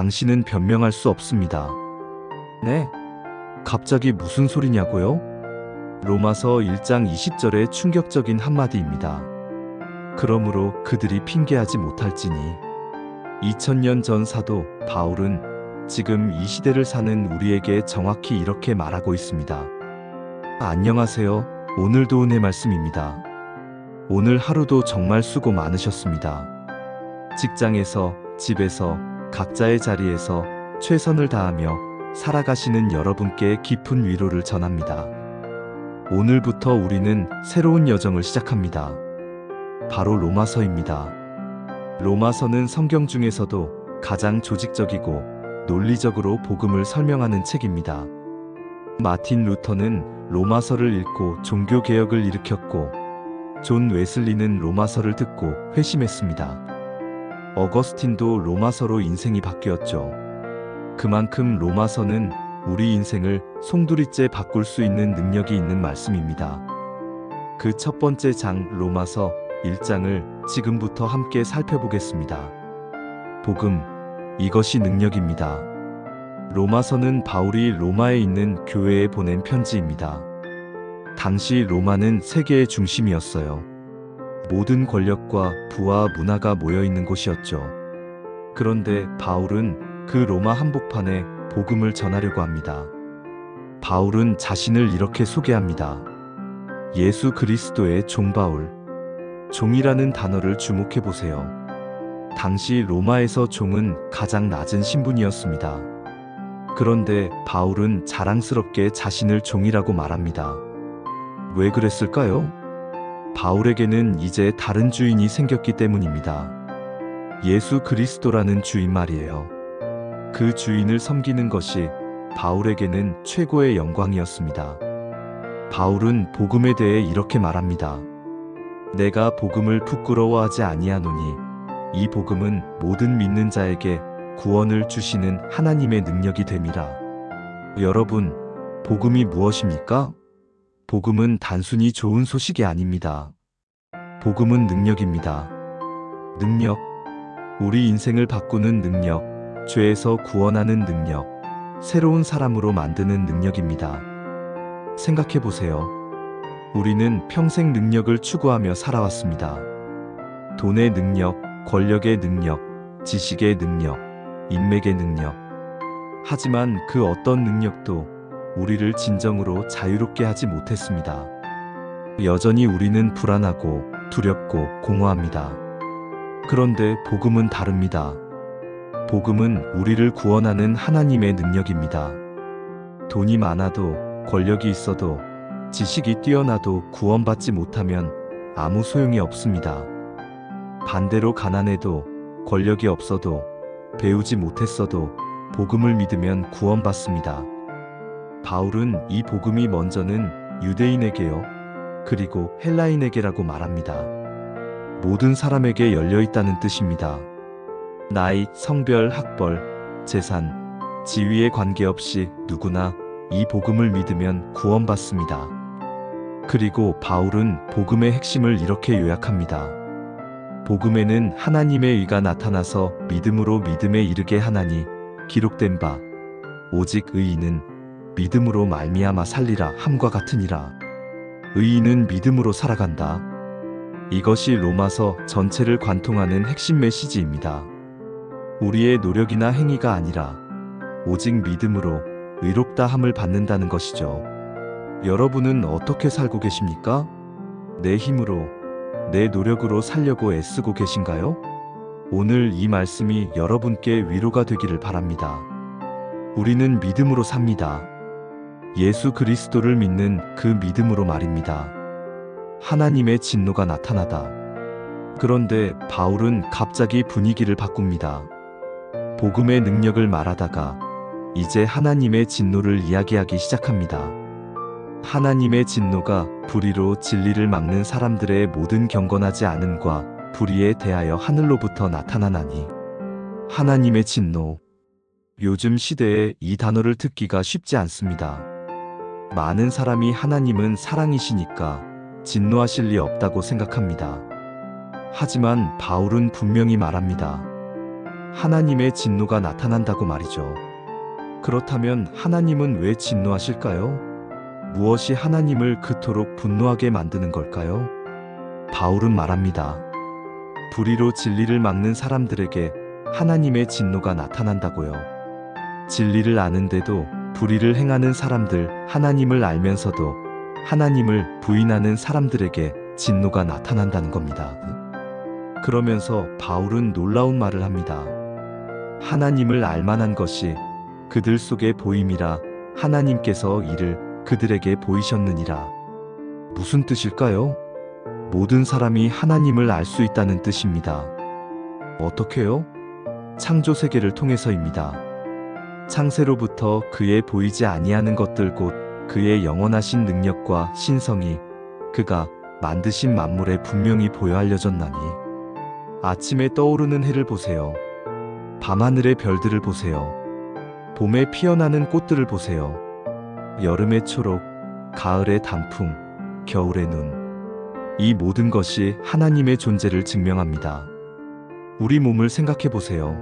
당신은 변명할 수 없습니다. 네? 갑자기 무슨 소리냐고요? 로마서 1장 20절의 충격적인 한마디입니다. 그러므로 그들이 핑계하지 못할지니. 2000년 전 사도 바울은 지금 이 시대를 사는 우리에게 정확히 이렇게 말하고 있습니다. 안녕하세요. 오늘도 은혜 말씀입니다. 오늘 하루도 정말 수고 많으셨습니다. 직장에서, 집에서, 각자의 자리에서 최선을 다하며 살아가시는 여러분께 깊은 위로를 전합니다. 오늘부터 우리는 새로운 여정을 시작합니다. 바로 로마서입니다. 로마서는 성경 중에서도 가장 조직적이고 논리적으로 복음을 설명하는 책입니다. 마틴 루터는 로마서를 읽고 종교개혁을 일으켰고, 존 웨슬리는 로마서를 듣고 회심했습니다. 어거스틴도 로마서로 인생이 바뀌었죠. 그만큼 로마서는 우리 인생을 송두리째 바꿀 수 있는 능력이 있는 말씀입니다. 그 첫 번째 장 로마서 1장을 지금부터 함께 살펴보겠습니다. 복음, 이것이 능력입니다. 로마서는 바울이 로마에 있는 교회에 보낸 편지입니다. 당시 로마는 세계의 중심이었어요. 모든 권력과 부와 문화가 모여있는 곳이었죠. 그런데 바울은 그 로마 한복판에 복음을 전하려고 합니다. 바울은 자신을 이렇게 소개합니다. 예수 그리스도의 종 바울. 종이라는 단어를 주목해 보세요. 당시 로마에서 종은 가장 낮은 신분이었습니다. 그런데 바울은 자랑스럽게 자신을 종이라고 말합니다. 왜 그랬을까요? 바울에게는 이제 다른 주인이 생겼기 때문입니다. 예수 그리스도라는 주인 말이에요. 그 주인을 섬기는 것이 바울에게는 최고의 영광이었습니다. 바울은 복음에 대해 이렇게 말합니다. 내가 복음을 부끄러워하지 아니하노니 이 복음은 모든 믿는 자에게 구원을 주시는 하나님의 능력이 됨이라. 여러분, 복음이 무엇입니까? 복음은 단순히 좋은 소식이 아닙니다. 복음은 능력입니다. 능력, 우리 인생을 바꾸는 능력, 죄에서 구원하는 능력, 새로운 사람으로 만드는 능력입니다. 생각해 보세요. 우리는 평생 능력을 추구하며 살아왔습니다. 돈의 능력, 권력의 능력, 지식의 능력, 인맥의 능력. 하지만 그 어떤 능력도 우리를 진정으로 자유롭게 하지 못했습니다. 여전히 우리는 불안하고 두렵고 공허합니다. 그런데 복음은 다릅니다. 복음은 우리를 구원하는 하나님의 능력입니다. 돈이 많아도, 권력이 있어도, 지식이 뛰어나도 구원받지 못하면 아무 소용이 없습니다. 반대로 가난해도, 권력이 없어도, 배우지 못했어도 복음을 믿으면 구원받습니다. 바울은 이 복음이 먼저는 유대인에게요, 그리고 헬라인에게라고 말합니다. 모든 사람에게 열려있다는 뜻입니다. 나이, 성별, 학벌, 재산, 지위에 관계없이 누구나 이 복음을 믿으면 구원받습니다. 그리고 바울은 복음의 핵심을 이렇게 요약합니다. 복음에는 하나님의 의가 나타나서 믿음으로 믿음에 이르게 하나니 기록된 바 오직 의인은 믿음으로 말미암아 살리라 함과 같으니라. 의인은 믿음으로 살아간다. 이것이 로마서 전체를 관통하는 핵심 메시지입니다. 우리의 노력이나 행위가 아니라 오직 믿음으로 의롭다 함을 받는다는 것이죠. 여러분은 어떻게 살고 계십니까? 내 힘으로, 내 노력으로 살려고 애쓰고 계신가요? 오늘 이 말씀이 여러분께 위로가 되기를 바랍니다. 우리는 믿음으로 삽니다. 예수 그리스도를 믿는 그 믿음으로 말입니다. 하나님의 진노가 나타나다. 그런데 바울은 갑자기 분위기를 바꿉니다. 복음의 능력을 말하다가 이제 하나님의 진노를 이야기하기 시작합니다. 하나님의 진노가 불의로 진리를 막는 사람들의 모든 경건하지 않음과 불의에 대하여 하늘로부터 나타나나니. 하나님의 진노. 요즘 시대에 이 단어를 듣기가 쉽지 않습니다. 많은 사람이 하나님은 사랑이시니까 진노하실 리 없다고 생각합니다. 하지만 바울은 분명히 말합니다. 하나님의 진노가 나타난다고 말이죠. 그렇다면 하나님은 왜 진노하실까요? 무엇이 하나님을 그토록 분노하게 만드는 걸까요? 바울은 말합니다. 불의로 진리를 막는 사람들에게 하나님의 진노가 나타난다고요. 진리를 아는데도 불의를 행하는 사람들, 하나님을 알면서도 하나님을 부인하는 사람들에게 진노가 나타난다는 겁니다. 그러면서 바울은 놀라운 말을 합니다. 하나님을 알만한 것이 그들 속에 보임이라 하나님께서 이를 그들에게 보이셨느니라. 무슨 뜻일까요? 모든 사람이 하나님을 알 수 있다는 뜻입니다. 어떻게요? 창조 세계를 통해서입니다. 창세로부터 그의 보이지 아니하는 것들 곧 그의 영원하신 능력과 신성이 그가 만드신 만물에 분명히 보여 알려졌나니 아침에 떠오르는 해를 보세요. 밤하늘의 별들을 보세요. 봄에 피어나는 꽃들을 보세요. 여름의 초록, 가을의 단풍, 겨울의 눈. 이 모든 것이 하나님의 존재를 증명합니다. 우리 몸을 생각해 보세요.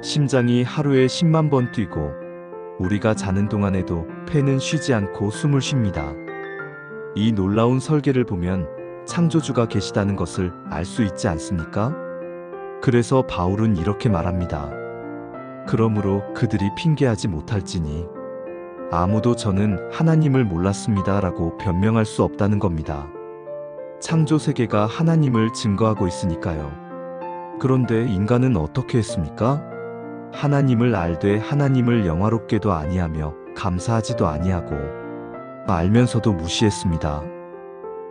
심장이 하루에 10만 번 뛰고 우리가 자는 동안에도 폐는 쉬지 않고 숨을 쉽니다. 이 놀라운 설계를 보면 창조주가 계시다는 것을 알 수 있지 않습니까? 그래서 바울은 이렇게 말합니다. 그러므로 그들이 핑계하지 못할지니 아무도 저는 하나님을 몰랐습니다 라고 변명할 수 없다는 겁니다. 창조 세계가 하나님을 증거하고 있으니까요. 그런데 인간은 어떻게 했습니까? 하나님을 알되 하나님을 영화롭게도 아니하며 감사하지도 아니하고 알면서도 무시했습니다.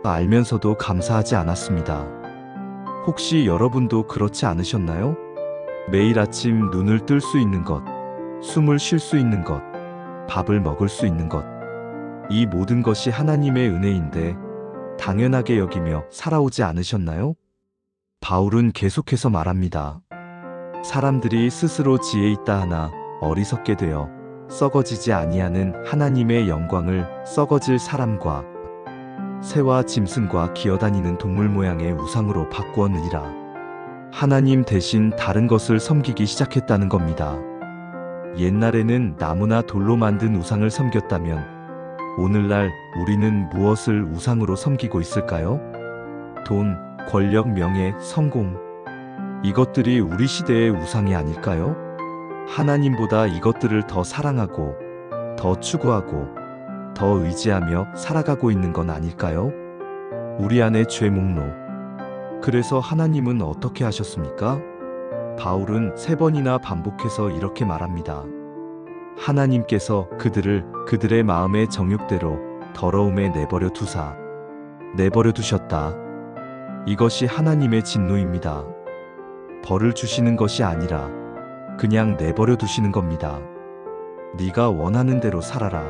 알면서도 감사하지 않았습니다. 혹시 여러분도 그렇지 않으셨나요? 매일 아침 눈을 뜰 수 있는 것, 숨을 쉴 수 있는 것, 밥을 먹을 수 있는 것, 이 모든 것이 하나님의 은혜인데 당연하게 여기며 살아오지 않으셨나요? 바울은 계속해서 말합니다. 사람들이 스스로 지혜 있다 하나 어리석게 되어 썩어지지 아니하는 하나님의 영광을 썩어질 사람과 새와 짐승과 기어다니는 동물 모양의 우상으로 바꾸었느니라. 하나님 대신 다른 것을 섬기기 시작했다는 겁니다. 옛날에는 나무나 돌로 만든 우상을 섬겼다면 오늘날 우리는 무엇을 우상으로 섬기고 있을까요? 돈, 권력, 명예, 성공. 이것들이 우리 시대의 우상이 아닐까요? 하나님보다 이것들을 더 사랑하고, 더 추구하고, 더 의지하며 살아가고 있는 건 아닐까요? 우리 안의 죄 목록. 그래서 하나님은 어떻게 하셨습니까? 바울은 3번이나 반복해서 이렇게 말합니다. 하나님께서 그들을 그들의 마음의 정욕대로 더러움에 내버려 두사 내버려 두셨다. 이것이 하나님의 진노입니다. 벌을 주시는 것이 아니라 그냥 내버려 두시는 겁니다. 네가 원하는 대로 살아라.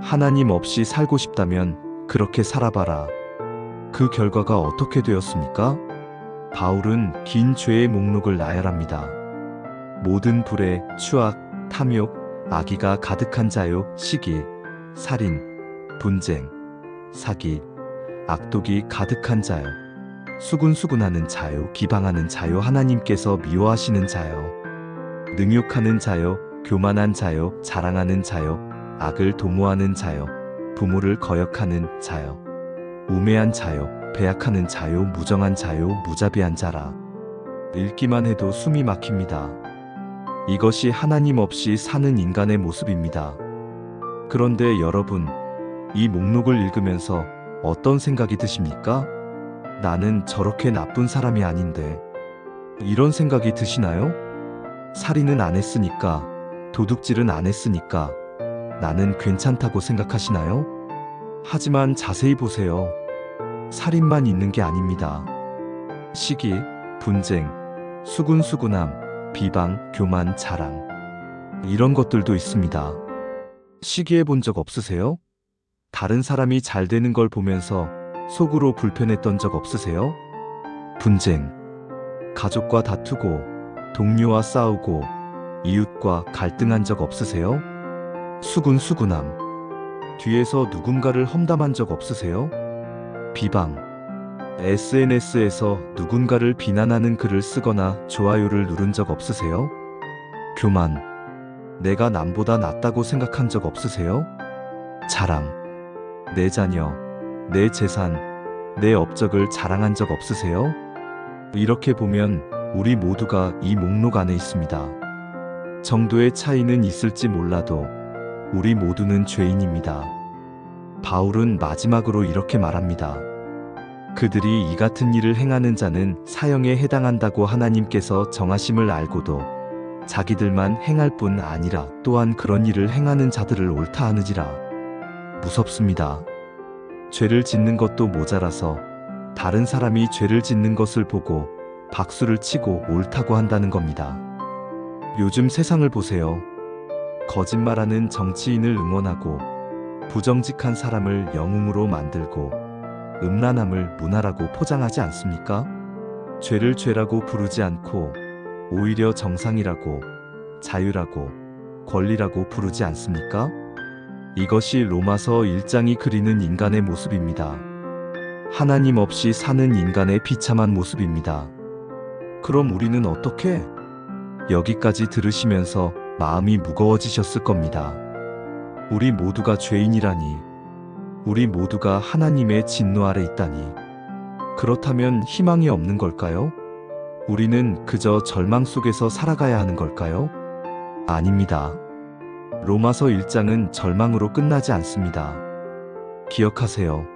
하나님 없이 살고 싶다면 그렇게 살아봐라. 그 결과가 어떻게 되었습니까? 바울은 긴 죄의 목록을 나열합니다. 모든 불의, 추악, 탐욕, 악의가 가득한 자요, 시기, 살인, 분쟁, 사기, 악독이 가득한 자요, 수군수군하는 자요, 기방하는 자요, 하나님께서 미워하시는 자요, 능욕하는 자요, 교만한 자요, 자랑하는 자요, 악을 도모하는 자요, 부모를 거역하는 자요, 우매한 자요, 배약하는 자요, 무정한 자요, 무자비한 자라. 읽기만 해도 숨이 막힙니다. 이것이 하나님 없이 사는 인간의 모습입니다. 그런데 여러분, 이 목록을 읽으면서 어떤 생각이 드십니까? 나는 저렇게 나쁜 사람이 아닌데. 이런 생각이 드시나요? 살인은 안 했으니까, 도둑질은 안 했으니까 나는 괜찮다고 생각하시나요? 하지만 자세히 보세요. 살인만 있는 게 아닙니다. 시기, 분쟁, 수군수군함, 비방, 교만, 자랑. 이런 것들도 있습니다. 시기해 본 적 없으세요? 다른 사람이 잘 되는 걸 보면서 속으로 불편했던 적 없으세요? 분쟁. 가족과 다투고, 동료와 싸우고, 이웃과 갈등한 적 없으세요? 수군수군함. 뒤에서 누군가를 험담한 적 없으세요? 비방. SNS에서 누군가를 비난하는 글을 쓰거나 좋아요를 누른 적 없으세요? 교만. 내가 남보다 낫다고 생각한 적 없으세요? 자랑. 내 자녀, 내 재산, 내 업적을 자랑한 적 없으세요? 이렇게 보면 우리 모두가 이 목록 안에 있습니다. 정도의 차이는 있을지 몰라도 우리 모두는 죄인입니다. 바울은 마지막으로 이렇게 말합니다. 그들이 이 같은 일을 행하는 자는 사형에 해당한다고 하나님께서 정하심을 알고도 자기들만 행할 뿐 아니라 또한 그런 일을 행하는 자들을 옳다 하느니라. 무섭습니다. 죄를 짓는 것도 모자라서 다른 사람이 죄를 짓는 것을 보고 박수를 치고 옳다고 한다는 겁니다. 요즘 세상을 보세요. 거짓말하는 정치인을 응원하고 부정직한 사람을 영웅으로 만들고 음란함을 문화라고 포장하지 않습니까? 죄를 죄라고 부르지 않고 오히려 정상이라고, 자유라고, 권리라고 부르지 않습니까? 이것이 로마서 1장이 그리는 인간의 모습입니다. 하나님 없이 사는 인간의 비참한 모습입니다. 그럼 우리는 어떻게? 여기까지 들으시면서 마음이 무거워지셨을 겁니다. 우리 모두가 죄인이라니, 우리 모두가 하나님의 진노 아래 있다니. 그렇다면 희망이 없는 걸까요? 우리는 그저 절망 속에서 살아가야 하는 걸까요? 아닙니다. 로마서 1장은 절망으로 끝나지 않습니다. 기억하세요.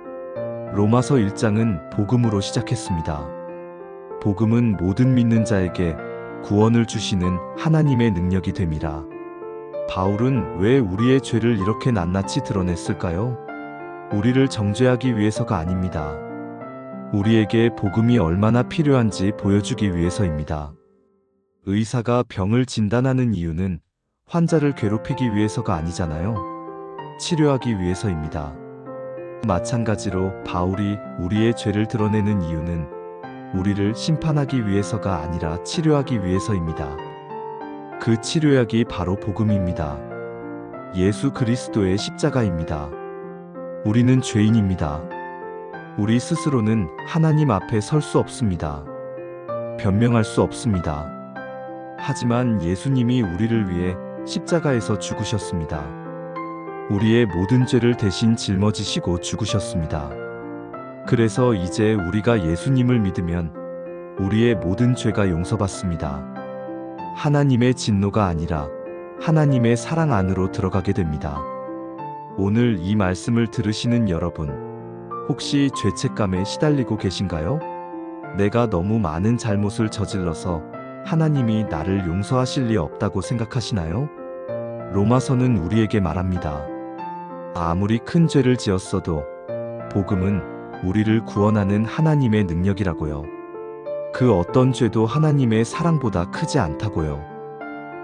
로마서 1장은 복음으로 시작했습니다. 복음은 모든 믿는 자에게 구원을 주시는 하나님의 능력이 됨이라. 바울은 왜 우리의 죄를 이렇게 낱낱이 드러냈을까요? 우리를 정죄하기 위해서가 아닙니다. 우리에게 복음이 얼마나 필요한지 보여주기 위해서입니다. 의사가 병을 진단하는 이유는 환자를 괴롭히기 위해서가 아니잖아요. 치료하기 위해서입니다. 마찬가지로 바울이 우리의 죄를 드러내는 이유는 우리를 심판하기 위해서가 아니라 치료하기 위해서입니다. 그 치료약이 바로 복음입니다. 예수 그리스도의 십자가입니다. 우리는 죄인입니다. 우리 스스로는 하나님 앞에 설 수 없습니다. 변명할 수 없습니다. 하지만 예수님이 우리를 위해 십자가에서 죽으셨습니다. 우리의 모든 죄를 대신 짊어지시고 죽으셨습니다. 그래서 이제 우리가 예수님을 믿으면 우리의 모든 죄가 용서받습니다. 하나님의 진노가 아니라 하나님의 사랑 안으로 들어가게 됩니다. 오늘 이 말씀을 들으시는 여러분, 혹시 죄책감에 시달리고 계신가요? 내가 너무 많은 잘못을 저질러서 하나님이 나를 용서하실 리 없다고 생각하시나요? 로마서는 우리에게 말합니다. 아무리 큰 죄를 지었어도 복음은 우리를 구원하는 하나님의 능력이라고요. 그 어떤 죄도 하나님의 사랑보다 크지 않다고요.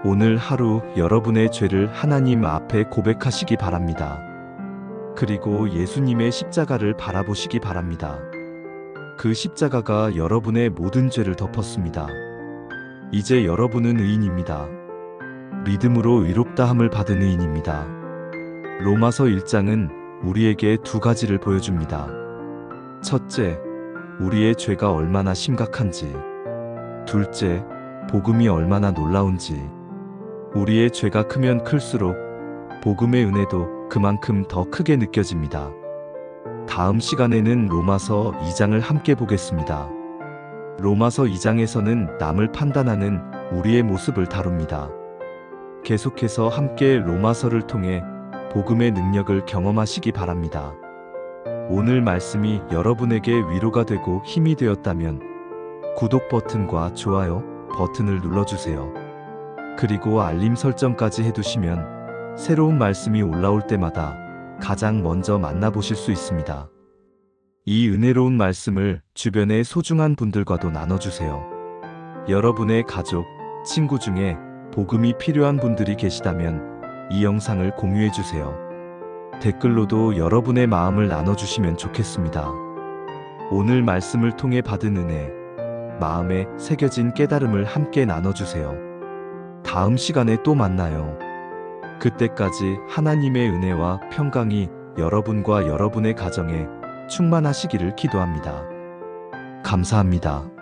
오늘 하루 여러분의 죄를 하나님 앞에 고백하시기 바랍니다. 그리고 예수님의 십자가를 바라보시기 바랍니다. 그 십자가가 여러분의 모든 죄를 덮었습니다. 이제 여러분은 의인입니다. 믿음으로 의롭다함을 받은 의인입니다. 로마서 1장은 우리에게 두 가지를 보여줍니다. 첫째, 우리의 죄가 얼마나 심각한지. 둘째, 복음이 얼마나 놀라운지. 우리의 죄가 크면 클수록 복음의 은혜도 그만큼 더 크게 느껴집니다. 다음 시간에는 로마서 2장을 함께 보겠습니다. 로마서 2장에서는 남을 판단하는 우리의 모습을 다룹니다. 계속해서 함께 로마서를 통해 복음의 능력을 경험하시기 바랍니다. 오늘 말씀이 여러분에게 위로가 되고 힘이 되었다면 구독 버튼과 좋아요 버튼을 눌러주세요. 그리고 알림 설정까지 해두시면 새로운 말씀이 올라올 때마다 가장 먼저 만나보실 수 있습니다. 이 은혜로운 말씀을 주변의 소중한 분들과도 나눠주세요. 여러분의 가족, 친구 중에 복음이 필요한 분들이 계시다면 이 영상을 공유해주세요. 댓글로도 여러분의 마음을 나눠주시면 좋겠습니다. 오늘 말씀을 통해 받은 은혜, 마음에 새겨진 깨달음을 함께 나눠주세요. 다음 시간에 또 만나요. 그때까지 하나님의 은혜와 평강이 여러분과 여러분의 가정에 충만하시기를 기도합니다. 감사합니다.